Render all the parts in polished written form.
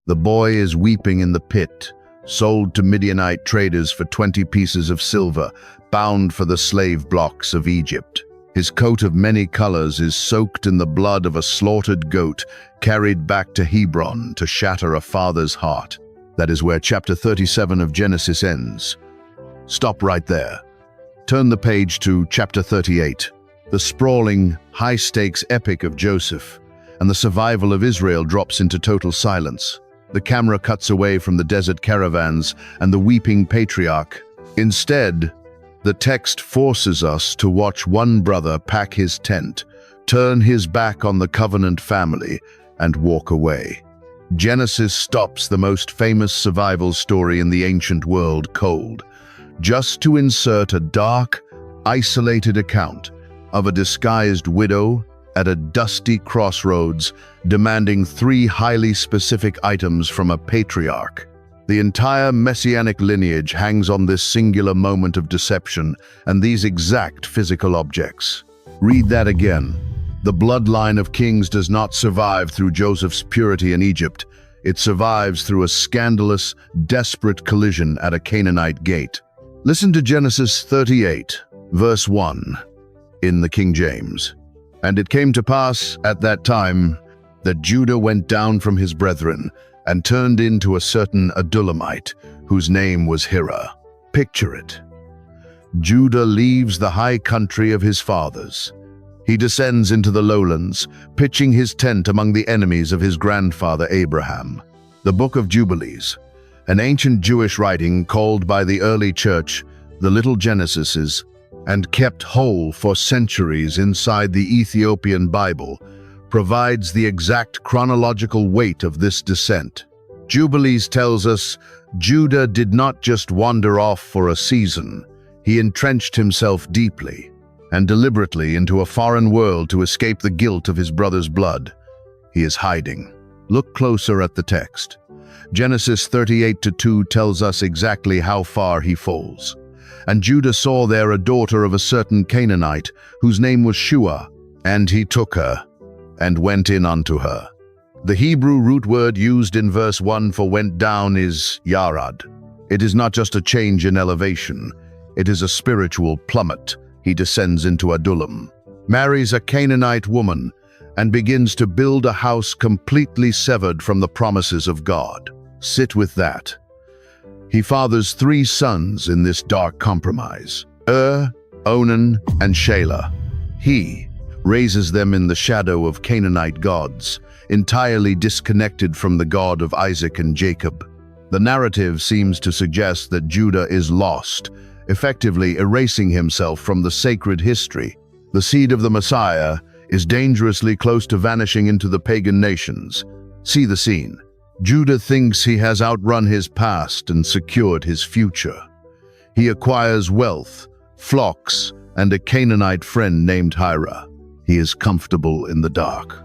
The boy is weeping in the pit, sold to Midianite traders for 20 pieces of silver, bound for the slave blocks of Egypt. His coat of many colors is soaked in the blood of a slaughtered goat, carried back to Hebron to shatter a father's heart. That is where chapter 37 of Genesis ends. Stop right there. Turn the page to chapter 38, the sprawling, high-stakes epic of Joseph, and the survival of Israel drops into total silence. The camera cuts away from the desert caravans and the weeping patriarch. Instead, the text forces us to watch one brother pack his tent, turn his back on the covenant family, and walk away. Genesis stops the most famous survival story in the ancient world cold, just to insert a dark, isolated account of a disguised widow at a dusty crossroads demanding 3 highly specific items from a patriarch. The entire Messianic lineage hangs on this singular moment of deception and these exact physical objects. Read that again. The bloodline of kings does not survive through Joseph's purity in Egypt. It survives through a scandalous, desperate collision at a Canaanite gate. Listen to Genesis 38, verse 1, in the King James. "And it came to pass at that time that Judah went down from his brethren and turned into a certain Adullamite, whose name was Heir." Picture it. Judah leaves the high country of his fathers. He descends into the lowlands, pitching his tent among the enemies of his grandfather Abraham. The Book of Jubilees, an ancient Jewish writing called by the early church the Little Genesises, and kept whole for centuries inside the Ethiopian Bible, provides the exact chronological weight of this descent. Jubilees tells us Judah did not just wander off for a season. He entrenched himself deeply and deliberately into a foreign world to escape the guilt of his brother's blood. He is hiding. Look closer at the text. Genesis 38:2 tells us exactly how far he falls. "And Judah saw there a daughter of a certain Canaanite, whose name was Shua, and he took her, and went in unto her." The Hebrew root word used in verse 1 for went down is yarad. It is not just a change in elevation, it is a spiritual plummet. He descends into Adullam, marries a Canaanite woman, and begins to build a house completely severed from the promises of God. Sit with that. He fathers 3 sons in this dark compromise: Onan, and Shelah. He raises them in the shadow of Canaanite gods, entirely disconnected from the God of Isaac and Jacob. The narrative seems to suggest that Judah is lost, effectively erasing himself from the sacred history. The seed of the Messiah is dangerously close to vanishing into the pagan nations. See the scene. Judah thinks he has outrun his past and secured his future. He acquires wealth, flocks, and a Canaanite friend named Heir. He is comfortable in the dark.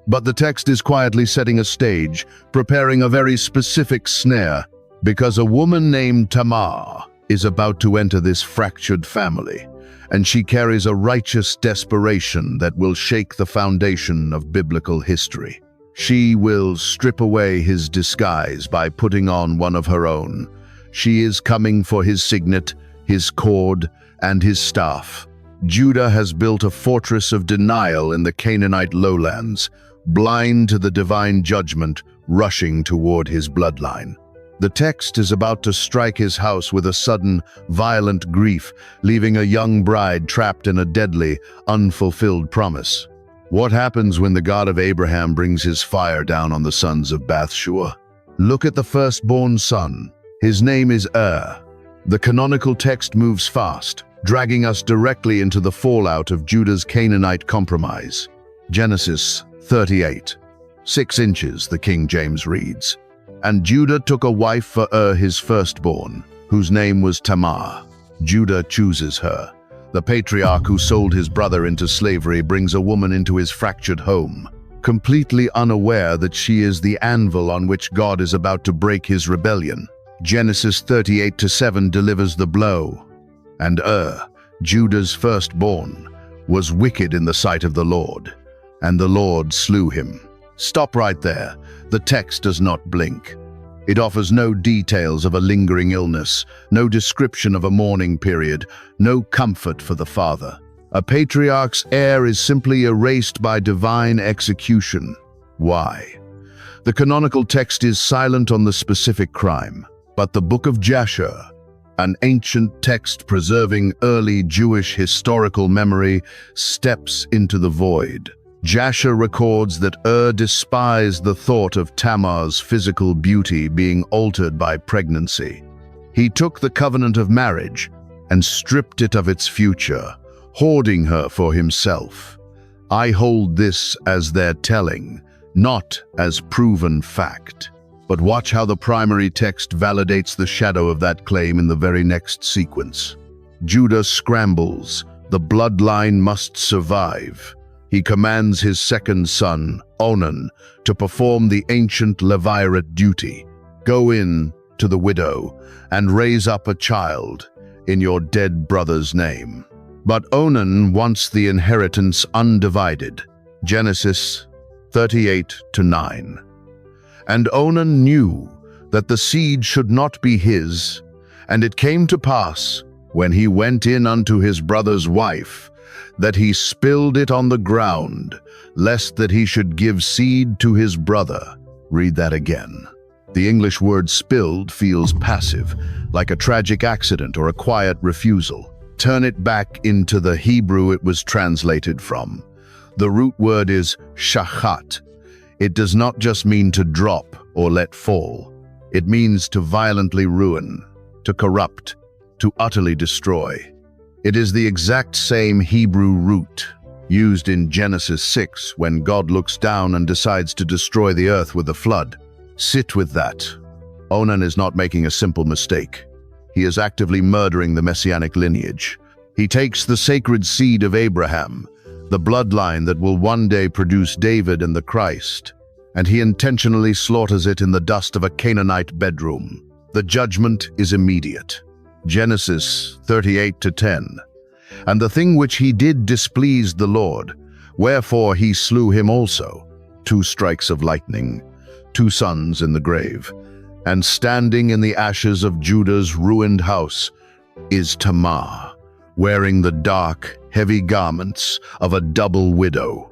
But the text is quietly setting a stage, preparing a very specific snare, because a woman named Tamar is about to enter this fractured family, and she carries a righteous desperation that will shake the foundation of biblical history. She will strip away his disguise by putting on one of her own. She is coming for his signet, his cord, and his staff. Judah has built a fortress of denial in the Canaanite lowlands, blind to the divine judgment rushing toward his bloodline. The text is about to strike his house with a sudden, violent grief, leaving a young bride trapped in a deadly, unfulfilled promise. What happens when the God of Abraham brings his fire down on the sons of Bathshua? Look at the firstborn son. His name is Heir. The canonical text moves fast, dragging us directly into the fallout of Judah's Canaanite compromise. Genesis 38, 6 inches, the King James reads. "And Judah took a wife for his firstborn, whose name was Tamar." Judah chooses her. The patriarch who sold his brother into slavery brings a woman into his fractured home, completely unaware that she is the anvil on which God is about to break his rebellion. Genesis 38:7 delivers the blow. "And Judah's firstborn, was wicked in the sight of the Lord, and the Lord slew him." Stop right there. The text does not blink. It offers no details of a lingering illness, no description of a mourning period, no comfort for the father. A patriarch's heir is simply erased by divine execution. Why? The canonical text is silent on the specific crime, but the Book of Jasher, an ancient text preserving early Jewish historical memory, steps into the void. Jasher records that despised the thought of Tamar's physical beauty being altered by pregnancy. He took the covenant of marriage and stripped it of its future, hoarding her for himself. I hold this as their telling, not as proven fact. But watch how the primary text validates the shadow of that claim in the very next sequence. Judah scrambles. The bloodline must survive. He commands his second son, Onan, to perform the ancient Levirate duty. Go in to the widow and raise up a child in your dead brother's name. But Onan wants the inheritance undivided. Genesis 38-9. And Onan knew that the seed should not be his, and it came to pass, when he went in unto his brother's wife, that he spilled it on the ground, lest that he should give seed to his brother. Read that again. The English word spilled feels passive, like a tragic accident or a quiet refusal. Turn it back into the Hebrew it was translated from. The root word is shachat. It does not just mean to drop or let fall. It means to violently ruin, to corrupt, to utterly destroy. It is the exact same Hebrew root used in Genesis 6 when God looks down and decides to destroy the earth with a flood. Sit with that. Onan is not making a simple mistake. He is actively murdering the Messianic lineage. He takes the sacred seed of Abraham, the bloodline that will one day produce David and the Christ, and he intentionally slaughters it in the dust of a Canaanite bedroom. The judgment is immediate. Genesis 38-10. And the thing which he did displeased the Lord, wherefore he slew him also. 2 strikes of lightning, 2 sons in the grave. And standing in the ashes of Judah's ruined house is Tamar, wearing the dark, heavy garments of a double widow.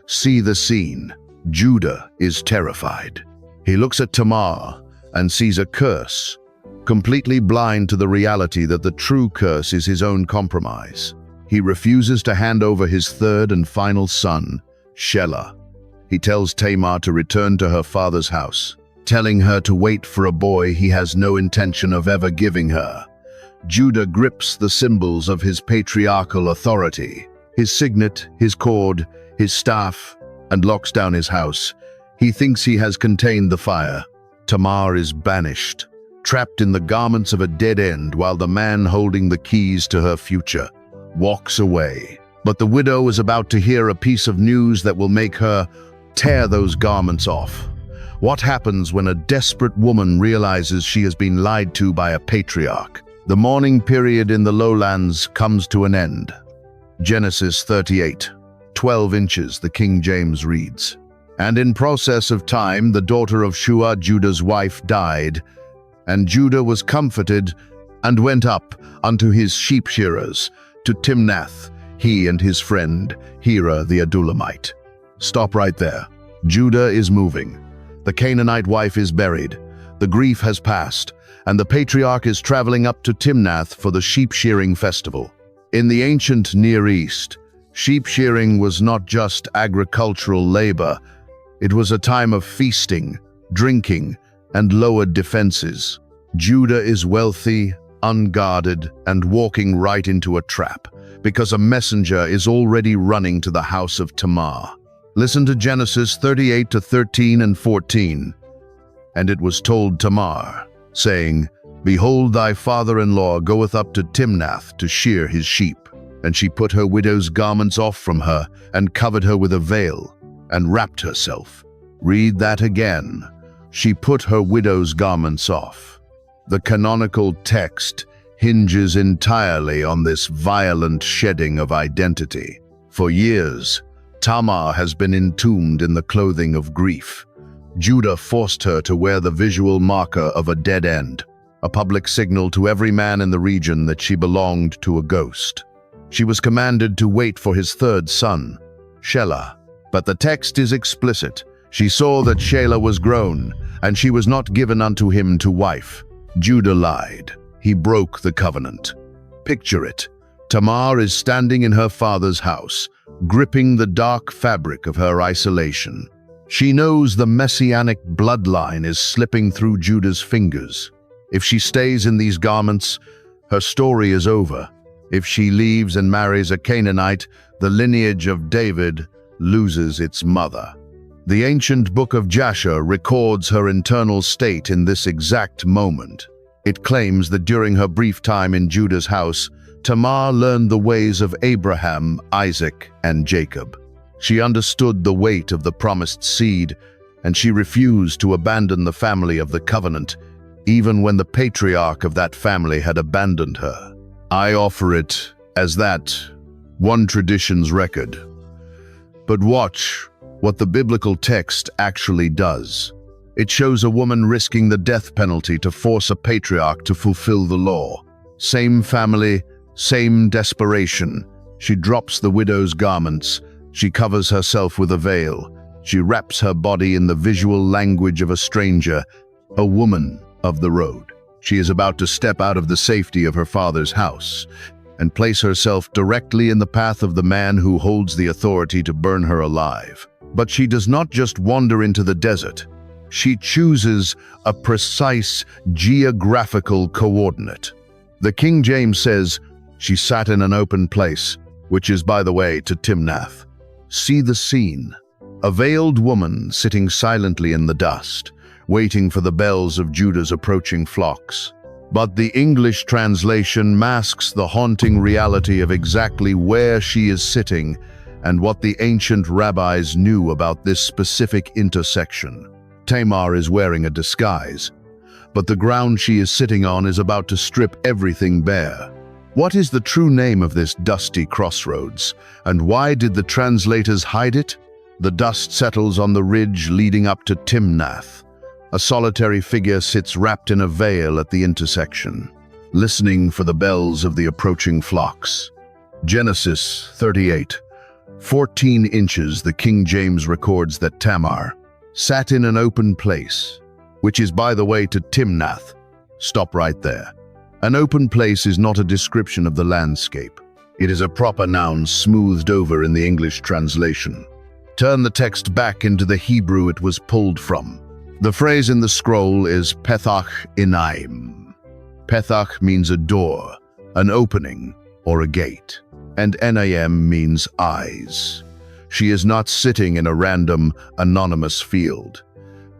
See the scene. Judah is terrified. He looks at Tamar and sees a curse, completely blind to the reality that the true curse is his own compromise. He refuses to hand over his third and final son, Shelah. He tells Tamar to return to her father's house, telling her to wait for a boy he has no intention of ever giving her. Judah grips the symbols of his patriarchal authority, his signet, his cord, his staff, and locks down his house. He thinks he has contained the fire. Tamar is banished, trapped in the garments of a dead end while the man holding the keys to her future walks away. But the widow is about to hear a piece of news that will make her tear those garments off. What happens when a desperate woman realizes she has been lied to by a patriarch? The mourning period in the lowlands comes to an end. Genesis 38:12 inches, the King James reads. And in process of time, the daughter of Shua, Judah's wife, died, and Judah was comforted and went up unto his sheep shearers to Timnath, he and his friend, Heir the Adullamite. Stop right there. Judah is moving. The Canaanite wife is buried. The grief has passed, and the patriarch is traveling up to Timnath for the sheep-shearing festival. In the ancient Near East, sheep-shearing was not just agricultural labor. It was a time of feasting, drinking, and lowered defenses. Judah is wealthy, unguarded, and walking right into a trap, because a messenger is already running to the house of Tamar. Listen to Genesis 38-13 and 14. And it was told Tamar, saying, Behold, thy father-in-law goeth up to Timnath to shear his sheep. And she put her widow's garments off from her, and covered her with a veil, and wrapped herself. Read that again. She put her widow's garments off. The canonical text hinges entirely on this violent shedding of identity. For years, Tamar has been entombed in the clothing of grief. Judah forced her to wear the visual marker of a dead end, a public signal to every man in the region that she belonged to a ghost. She was commanded to wait for his third son, Shelah. But the text is explicit. She saw that Shelah was grown, and she was not given unto him to wife. Judah lied. He broke the covenant. Picture it. Tamar is standing in her father's house, gripping the dark fabric of her isolation. She knows the Messianic bloodline is slipping through Judah's fingers. If she stays in these garments, her story is over. If she leaves and marries a Canaanite, the lineage of David loses its mother. The ancient book of Jasher records her internal state in this exact moment. It claims that during her brief time in Judah's house, Tamar learned the ways of Abraham, Isaac, and Jacob. She understood the weight of the promised seed, and she refused to abandon the family of the covenant, even when the patriarch of that family had abandoned her. I offer it as that, one tradition's record. But watch what the biblical text actually does. It shows a woman risking the death penalty to force a patriarch to fulfill the law. Same family, same desperation. She drops the widow's garments. She covers herself with a veil. She wraps her body in the visual language of a stranger, a woman of the road. She is about to step out of the safety of her father's house and place herself directly in the path of the man who holds the authority to burn her alive. But she does not just wander into the desert. She chooses a precise geographical coordinate. The King James says, she sat in an open place, which is, by the way, to Timnath. See the scene. A veiled woman sitting silently in the dust, waiting for the bells of Judah's approaching flocks. But the English translation masks the haunting reality of exactly where she is sitting and what the ancient rabbis knew about this specific intersection. Tamar is wearing a disguise, but the ground she is sitting on is about to strip everything bare. What is the true name of this dusty crossroads, and why did the translators hide it? The dust settles on the ridge leading up to Timnath. A solitary figure sits wrapped in a veil at the intersection, listening for the bells of the approaching flocks. Genesis 38. 14 inches, the King James records that Tamar sat in an open place, which is, by the way, to Timnath. Stop right there. An open place is not a description of the landscape. It is a proper noun smoothed over in the English translation. Turn the text back into the Hebrew it was pulled from. The phrase in the scroll is Pethach Enaim. Pethach means a door, an opening, or a gate, and Enayim means eyes. She is not sitting in a random, anonymous field.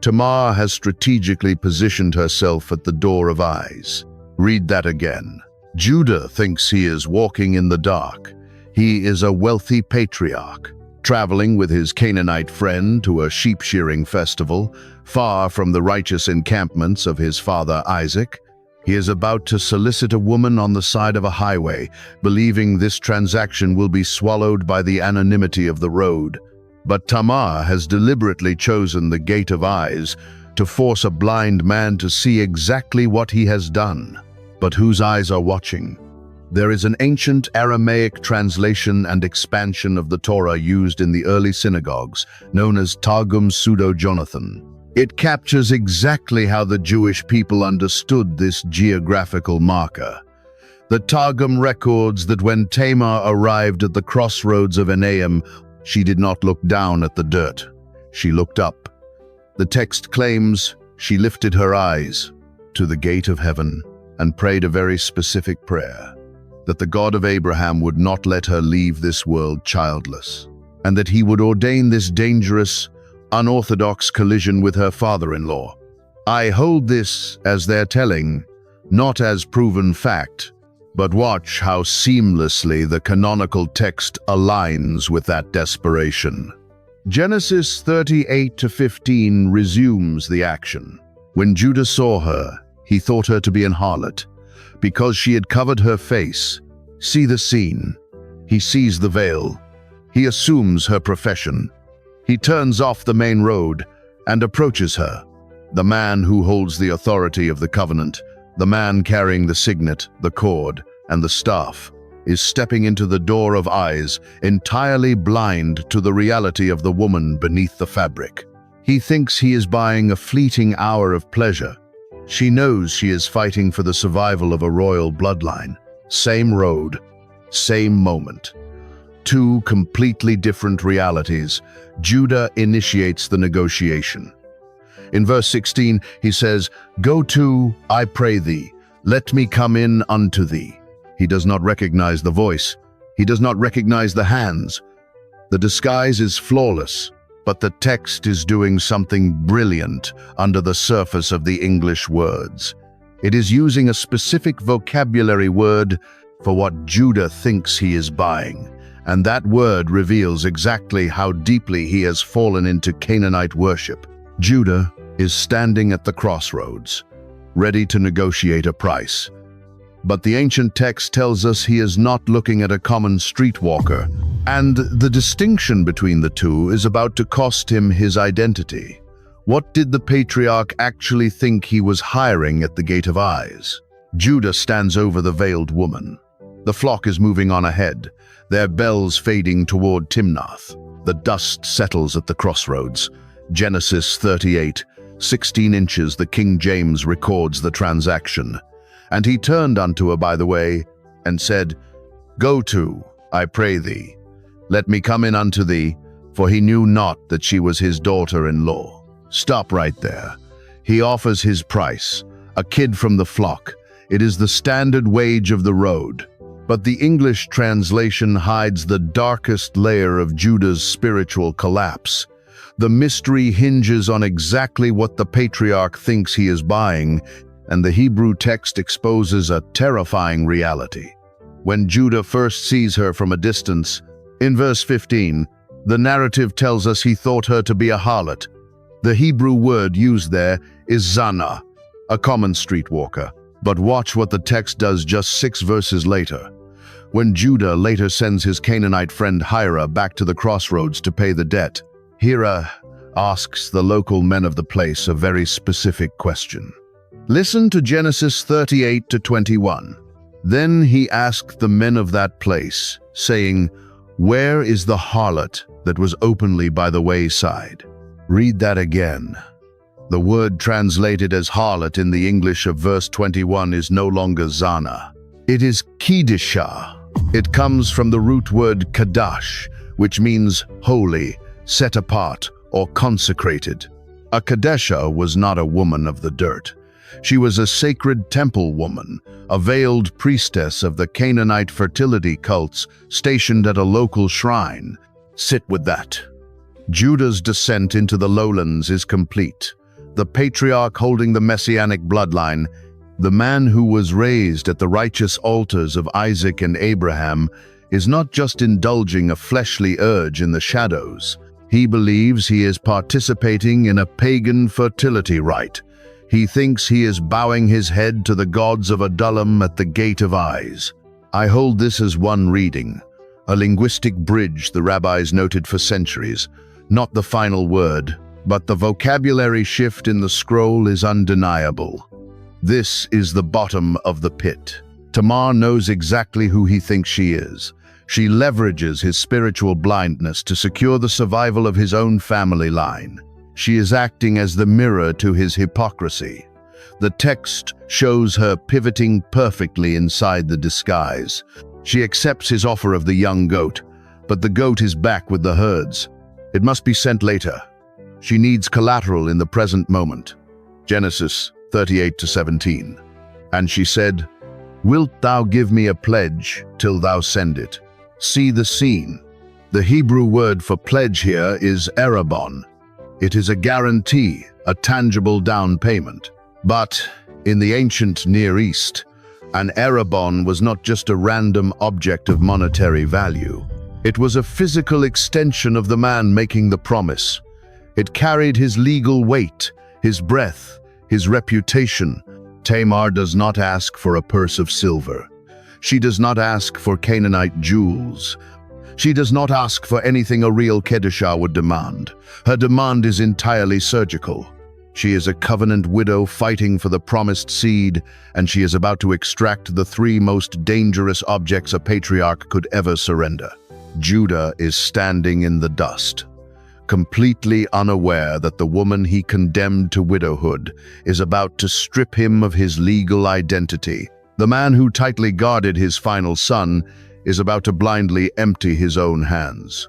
Tamar has strategically positioned herself at the door of eyes. Read that again. Judah thinks he is walking in the dark. He is a wealthy patriarch, traveling with his Canaanite friend to a sheep-shearing festival, far from the righteous encampments of his father Isaac. He is about to solicit a woman on the side of a highway, believing this transaction will be swallowed by the anonymity of the road. But Tamar has deliberately chosen the gate of eyes to force a blind man to see exactly what he has done. But whose eyes are watching? There is an ancient Aramaic translation and expansion of the Torah used in the early synagogues, known as Targum Pseudo-Jonathan. It captures exactly how the Jewish people understood this geographical marker. The Targum records that when Tamar arrived at the crossroads of Enaim, she did not look down at the dirt. She looked up. The text claims she lifted her eyes to the gate of heaven and prayed a very specific prayer, that the God of Abraham would not let her leave this world childless, and that he would ordain this dangerous, unorthodox collision with her father-in-law. I hold this as their telling, not as proven fact, but watch how seamlessly the canonical text aligns with that desperation. Genesis 38-15 resumes the action. When Judah saw her, he thought her to be an harlot, because she had covered her face. See the scene. He sees the veil. He assumes her profession. He turns off the main road and approaches her. The man who holds the authority of the covenant, the man carrying the signet, the cord, and the staff, is stepping into the door of eyes, entirely blind to the reality of the woman beneath the fabric. He thinks he is buying a fleeting hour of pleasure. She knows she is fighting for the survival of a royal bloodline. Same road, same moment. Two completely different realities. Judah initiates the negotiation. In verse 16, he says, "Go to, I pray thee, let me come in unto thee." He does not recognize the voice. He does not recognize the hands. The disguise is flawless, but the text is doing something brilliant under the surface of the English words. It is using a specific vocabulary word for what Judah thinks he is buying, and that word reveals exactly how deeply he has fallen into Canaanite worship. Judah is standing at the crossroads, ready to negotiate a price. But the ancient text tells us he is not looking at a common streetwalker, and the distinction between the two is about to cost him his identity. What did the patriarch actually think he was hiring at the Gate of Eyes? Judah stands over the veiled woman. The flock is moving on ahead, their bells fading toward Timnath. The dust settles at the crossroads. Genesis 38, 16 inches, the King James records the transaction. "And he turned unto her by the way, and said, Go to, I pray thee, let me come in unto thee, for he knew not that she was his daughter-in-law." Stop right there. He offers his price, a kid from the flock. It is the standard wage of the road. But the English translation hides the darkest layer of Judah's spiritual collapse. The mystery hinges on exactly what the patriarch thinks he is buying, and the Hebrew text exposes a terrifying reality. When Judah first sees her from a distance, in verse 15, the narrative tells us he thought her to be a harlot. The Hebrew word used there is zana, a common streetwalker. But watch what the text does just 6 verses later. When Judah later sends his Canaanite friend Heir back to the crossroads to pay the debt, Heir asks the local men of the place a very specific question. Listen to Genesis 38-21. "Then he asked the men of that place, saying, Where is the harlot that was openly by the wayside?" Read that again. The word translated as harlot in the English of verse 21 is no longer zana. It is kiddusha. It comes from the root word kadash, which means holy, set apart, or consecrated. A kadesha was not a woman of the dirt. She was a sacred temple woman, a veiled priestess of the Canaanite fertility cults stationed at a local shrine. Sit with that. Judah's descent into the lowlands is complete. The patriarch holding the Messianic bloodline, the man who was raised at the righteous altars of Isaac and Abraham, is not just indulging a fleshly urge in the shadows. He believes he is participating in a pagan fertility rite. He thinks he is bowing his head to the gods of Adullam at the Gate of Eyes. I hold this as one reading, a linguistic bridge the rabbis noted for centuries. Not the final word, but the vocabulary shift in the scroll is undeniable. This is the bottom of the pit. Tamar knows exactly who he thinks she is. She leverages his spiritual blindness to secure the survival of his own family line. She is acting as the mirror to his hypocrisy. The text shows her pivoting perfectly inside the disguise. She accepts his offer of the young goat, but the goat is back with the herds. It must be sent later. She needs collateral in the present moment. Genesis 38-17. And she said, Wilt thou give me a pledge till thou send it? See the scene. The Hebrew word for pledge here is erabon. It is a guarantee, a tangible down payment. But in the ancient Near East, an erabon was not just a random object of monetary value. It was a physical extension of the man making the promise. It carried his legal weight, his breath, his reputation. Tamar does not ask for a purse of silver. She does not ask for Canaanite jewels. She does not ask for anything a real Kedishah would demand. Her demand is entirely surgical. She is a covenant widow fighting for the promised seed, and she is about to extract the three most dangerous objects a patriarch could ever surrender. Judah is standing in the dust, completely unaware that the woman he condemned to widowhood is about to strip him of his legal identity. The man who tightly guarded his final son is about to blindly empty his own hands.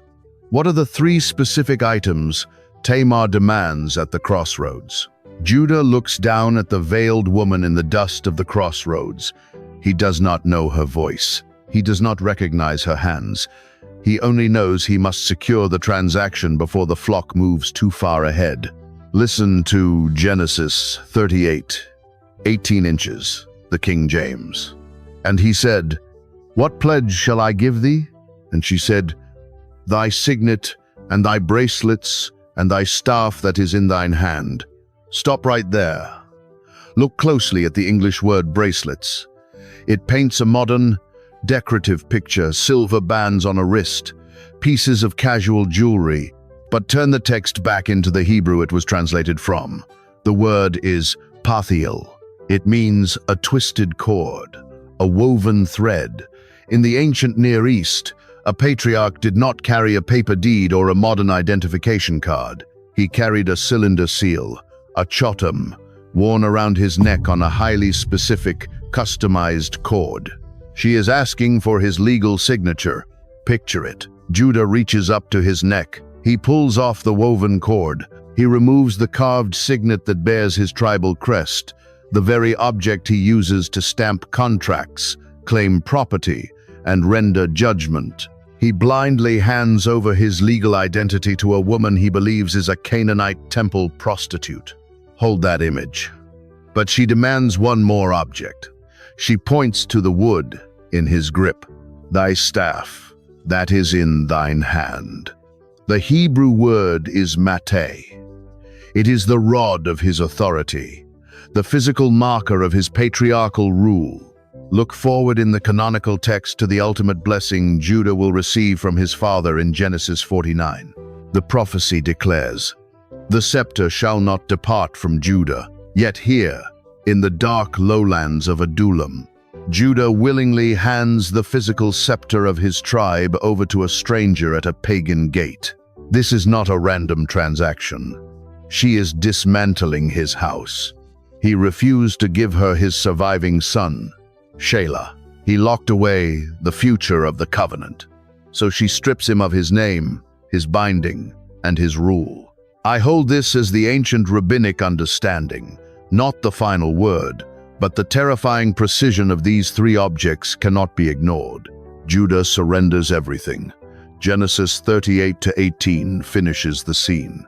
What are the three specific items Tamar demands at the crossroads? Judah looks down at the veiled woman in the dust of the crossroads. He does not know her voice. He does not recognize her hands. He only knows he must secure the transaction before the flock moves too far ahead. Listen to Genesis 38, 18 inches, the King James. And he said, "What pledge shall I give thee?" And she said, "Thy signet, and thy bracelets, and thy staff that is in thine hand." Stop right there. Look closely at the English word bracelets. It paints a modern, decorative picture, silver bands on a wrist, pieces of casual jewelry. But turn the text back into the Hebrew it was translated from. The word is pathiel. It means a twisted cord, a woven thread. In the ancient Near East, a patriarch did not carry a paper deed or a modern identification card. He carried a cylinder seal, a chotam, worn around his neck on a highly specific, customized cord. She is asking for his legal signature. Picture it. Judah reaches up to his neck. He pulls off the woven cord. He removes the carved signet that bears his tribal crest, the very object he uses to stamp contracts, claim property, and render judgment. He blindly hands over his legal identity to a woman he believes is a Canaanite temple prostitute. Hold that image. But she demands one more object. She points to the wood in his grip. "Thy staff, that is in thine hand." The Hebrew word is mateh. It is the rod of his authority, the physical marker of his patriarchal rule. Look forward in the canonical text to the ultimate blessing Judah will receive from his father in Genesis 49. The prophecy declares, "The scepter shall not depart from Judah." Yet here, in the dark lowlands of Adullam, Judah willingly hands the physical scepter of his tribe over to a stranger at a pagan gate. This is not a random transaction. She is dismantling his house. He refused to give her his surviving son, Shelah. He locked away the future of the covenant. So she strips him of his name, his binding, and his rule. I hold this as the ancient rabbinic understanding, not the final word, but the terrifying precision of these three objects cannot be ignored. Judah surrenders everything. Genesis 38-18 finishes the scene.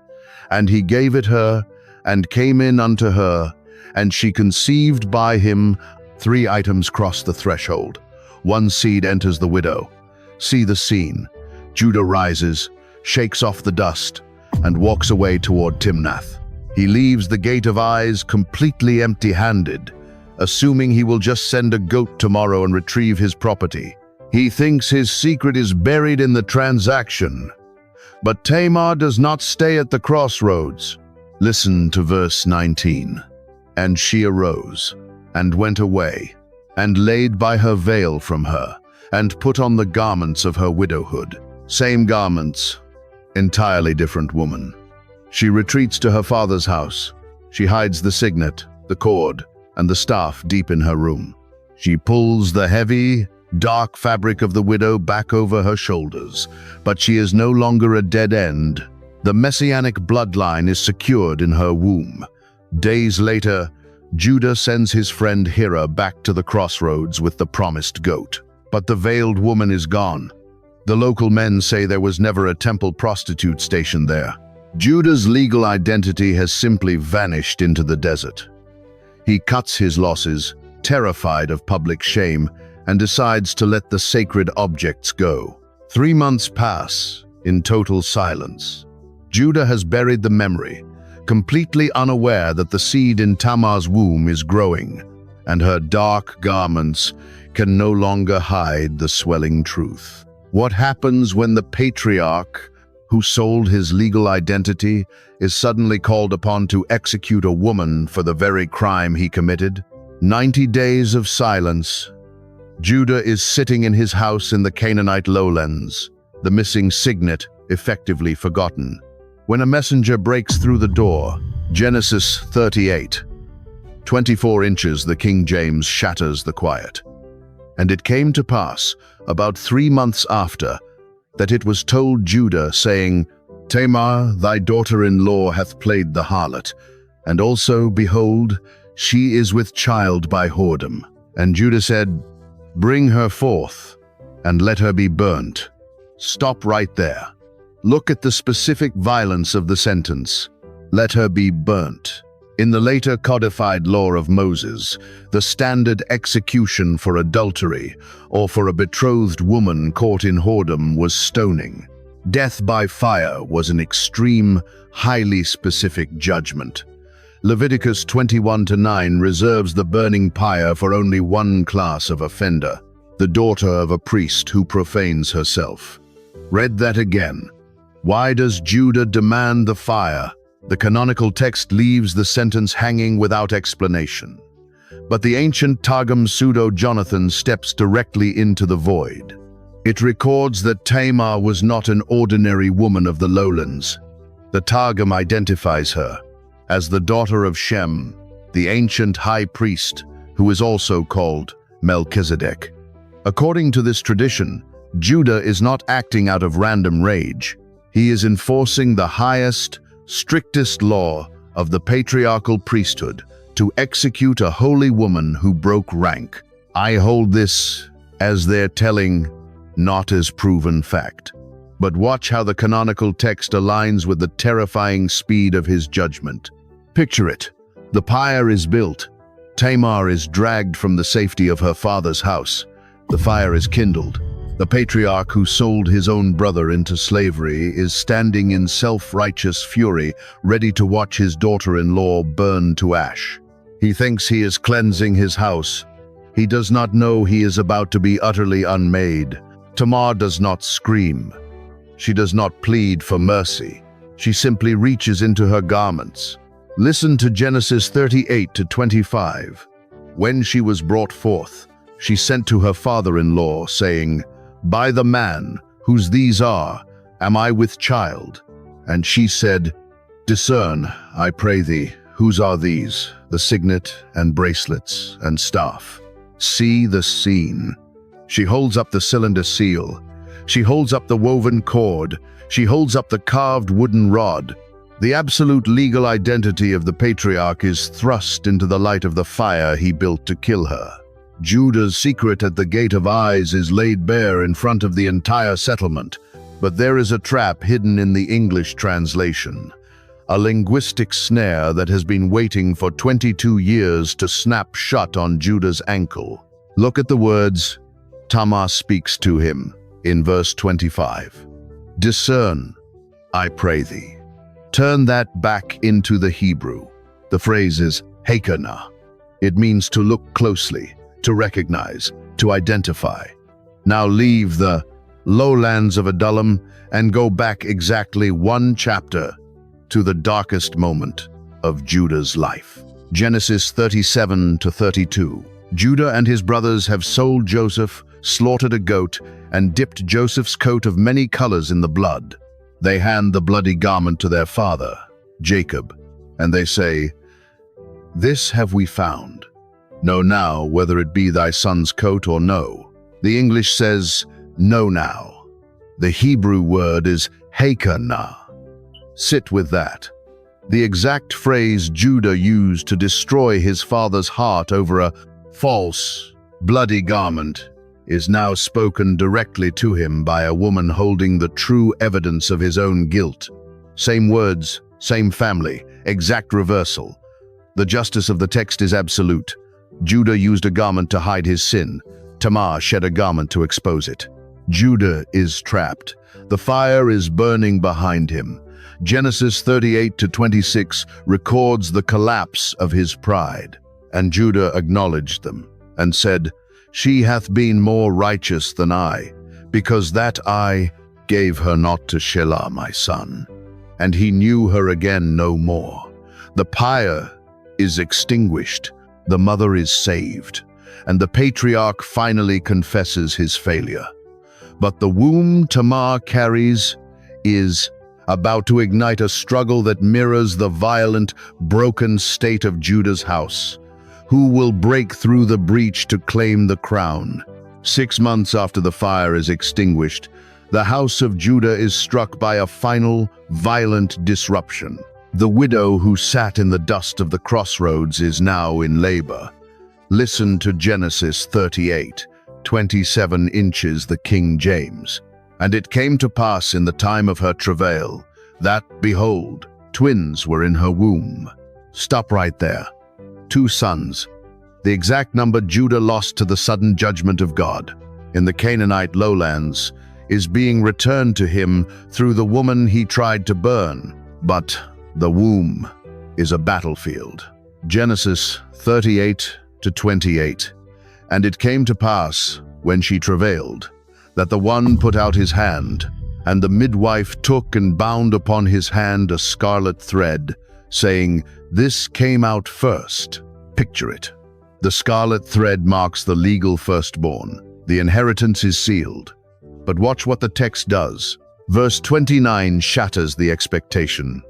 "And he gave it her, and came in unto her, and she conceived by him." Three items cross the threshold. One seed enters the widow. See the scene. Judah rises, shakes off the dust, and walks away toward Timnath. He leaves the Gate of Eyes completely empty-handed, assuming he will just send a goat tomorrow and retrieve his property. He thinks his secret is buried in the transaction. But Tamar does not stay at the crossroads. Listen to verse 19. "And she arose, and went away, and laid by her veil from her, and put on the garments of her widowhood." Same garments, entirely different woman. She retreats to her father's house. She hides the signet, the cord, and the staff deep in her room. She pulls the heavy, dark fabric of the widow back over her shoulders, but she is no longer a dead end. The Messianic bloodline is secured in her womb. Days later, Judah sends his friend Hira back to the crossroads with the promised goat. But the veiled woman is gone. The local men say there was never a temple prostitute stationed there. Judah's legal identity has simply vanished into the desert. He cuts his losses, terrified of public shame, and decides to let the sacred objects go. 3 months pass in total silence. Judah has buried the memory, completely unaware that the seed in Tamar's womb is growing, and her dark garments can no longer hide the swelling truth. What happens when the patriarch, who sold his legal identity, is suddenly called upon to execute a woman for the very crime he committed? 90 days of silence. Judah is sitting in his house in the Canaanite lowlands, the missing signet effectively forgotten, when a messenger breaks through the door. Genesis 38. 24 inches, the King James shatters the quiet. And it came to pass, about 3 months after, that it was told Judah, saying, Tamar, thy daughter-in-law, hath played the harlot, and also, behold, she is with child by whoredom. And Judah said, Bring her forth, and let her be burnt. Stop right there. Look at the specific violence of the sentence. Let her be burnt. In the later codified law of Moses, the standard execution for adultery or for a betrothed woman caught in whoredom was stoning. Death by fire was an extreme, highly specific judgment. Leviticus 21:9 reserves the burning pyre for only one class of offender, the daughter of a priest who profanes herself. Read that again. Why does Judah demand the fire? The canonical text leaves the sentence hanging without explanation. But the ancient Targum Pseudo-Jonathan steps directly into the void. It records that Tamar was not an ordinary woman of the lowlands. The Targum identifies her as the daughter of Shem, the ancient high priest, who is also called Melchizedek. According to this tradition, Judah is not acting out of random rage. He is enforcing the highest, strictest law of the patriarchal priesthood to execute a holy woman who broke rank. I hold this as their telling, not as proven fact. But watch how the canonical text aligns with the terrifying speed of his judgment. Picture it. The pyre is built. Tamar is dragged from the safety of her father's house. The fire is kindled. The patriarch who sold his own brother into slavery is standing in self-righteous fury, ready to watch his daughter-in-law burn to ash. He thinks he is cleansing his house. He does not know he is about to be utterly unmade. Tamar does not scream. She does not plead for mercy. She simply reaches into her garments. Listen to Genesis 38:25. When she was brought forth, she sent to her father-in-law, saying, By the man, whose these are, am I with child? And she said, Discern, I pray thee, whose are these, the signet and bracelets and staff. See the scene. She holds up the cylinder seal. She holds up the woven cord. She holds up the carved wooden rod. The absolute legal identity of the patriarch is thrust into the light of the fire he built to kill her. Judah's secret at the gate of eyes is laid bare in front of the entire settlement, but there is a trap hidden in the English translation, a linguistic snare that has been waiting for 22 years to snap shut on Judah's ankle. Look at the words Tamar speaks to him in verse 25. Discern, I pray thee. Turn that back into the Hebrew. The phrase is heikana. It means to look closely, to recognize, to identify. Now leave the lowlands of Adullam and go back exactly one chapter to the darkest moment of Judah's life. Genesis 37-32. Judah and his brothers have sold Joseph, slaughtered a goat, and dipped Joseph's coat of many colors in the blood. They hand the bloody garment to their father, Jacob, and they say, This have we found. Know now whether it be thy son's coat or no. The English says, know now. The Hebrew word is heikana. Sit with that. The exact phrase Judah used to destroy his father's heart over a false, bloody garment is now spoken directly to him by a woman holding the true evidence of his own guilt. Same words, same family, exact reversal. The justice of the text is absolute. Judah used a garment to hide his sin. Tamar shed a garment to expose it. Judah is trapped. The fire is burning behind him. Genesis 38-26 records the collapse of his pride. And Judah acknowledged them, and said, She hath been more righteous than I, because that I gave her not to Shelah my son, and he knew her again no more. The pyre is extinguished, the mother is saved, and the patriarch finally confesses his failure. But the womb Tamar carries is about to ignite a struggle that mirrors the violent, broken state of Judah's house. Who will break through the breach to claim the crown? 6 months after the fire is extinguished, the house of Judah is struck by a final, violent disruption. The widow who sat in the dust of the crossroads is now in labor. Listen to Genesis 38, 27 inches, the King James. And it came to pass in the time of her travail, that, behold, twins were in her womb. Stop right there. 2 sons, the exact number Judah lost to the sudden judgment of God in the Canaanite lowlands, is being returned to him through the woman he tried to burn. But the womb is a battlefield. Genesis 38 to 28. And it came to pass, when she travailed, that the one put out his hand, and the midwife took and bound upon his hand a scarlet thread, saying, "This came out first." Picture it. The scarlet thread marks the legal firstborn. The inheritance is sealed. But watch what the text does. Verse 29 shatters the expectation.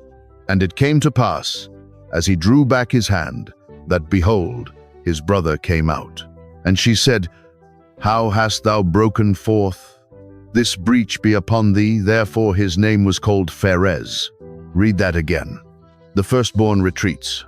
And it came to pass, as he drew back his hand, that behold, his brother came out. And she said, "How hast thou broken forth? This breach be upon thee." Therefore his name was called Pharez. Read that again. The firstborn retreats.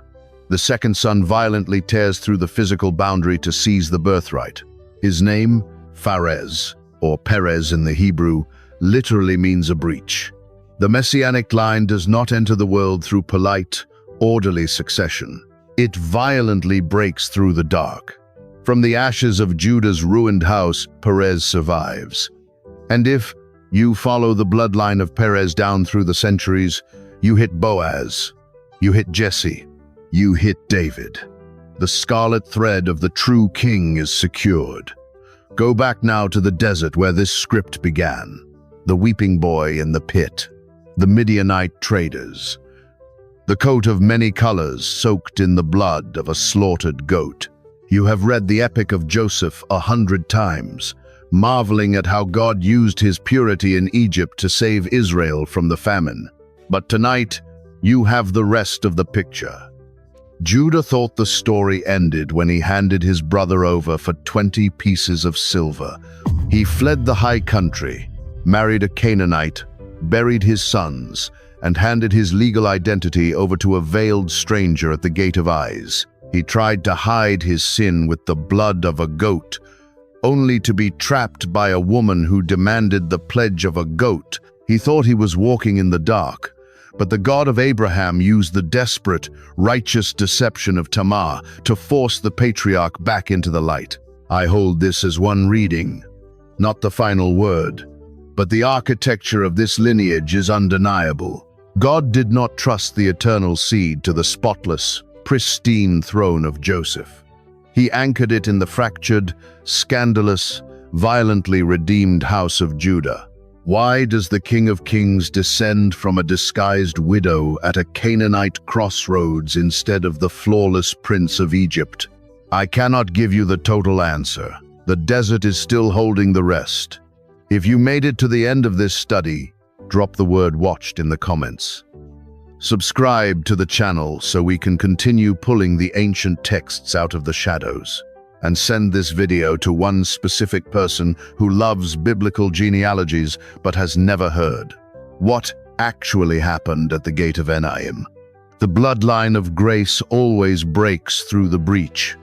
The second son violently tears through the physical boundary to seize the birthright. His name, Pharez, or Perez in the Hebrew, literally means a breach. The Messianic line does not enter the world through polite, orderly succession. It violently breaks through the dark. From the ashes of Judah's ruined house, Perez survives. And if you follow the bloodline of Perez down through the centuries, you hit Boaz, you hit Jesse, you hit David. The scarlet thread of the true king is secured. Go back now to the desert where this script began. The weeping boy in the pit, the Midianite traders, the coat of many colors soaked in the blood of a slaughtered goat. You have read the epic of Joseph 100 times, marveling at how God used his purity in Egypt to save Israel from the famine. But tonight, you have the rest of the picture. Judah thought the story ended when he handed his brother over for 20 pieces of silver. He fled the high country, married a Canaanite, buried his sons, and handed his legal identity over to a veiled stranger at the Gate of Eyes. He tried to hide his sin with the blood of a goat, only to be trapped by a woman who demanded the pledge of a goat. He thought he was walking in the dark, but the God of Abraham used the desperate, righteous deception of Tamar to force the patriarch back into the light. I hold this as one reading, not the final word, but the architecture of this lineage is undeniable. God did not trust the eternal seed to the spotless, pristine throne of Joseph. He anchored it in the fractured, scandalous, violently redeemed house of Judah. Why does the King of Kings descend from a disguised widow at a Canaanite crossroads instead of the flawless prince of Egypt? I cannot give you the total answer. The desert is still holding the rest. If you made it to the end of this study, drop the word "watched" in the comments. Subscribe to the channel so we can continue pulling the ancient texts out of the shadows. And send this video to one specific person who loves biblical genealogies but has never heard. What actually happened at the Gate of Enaim? The bloodline of grace always breaks through the breach.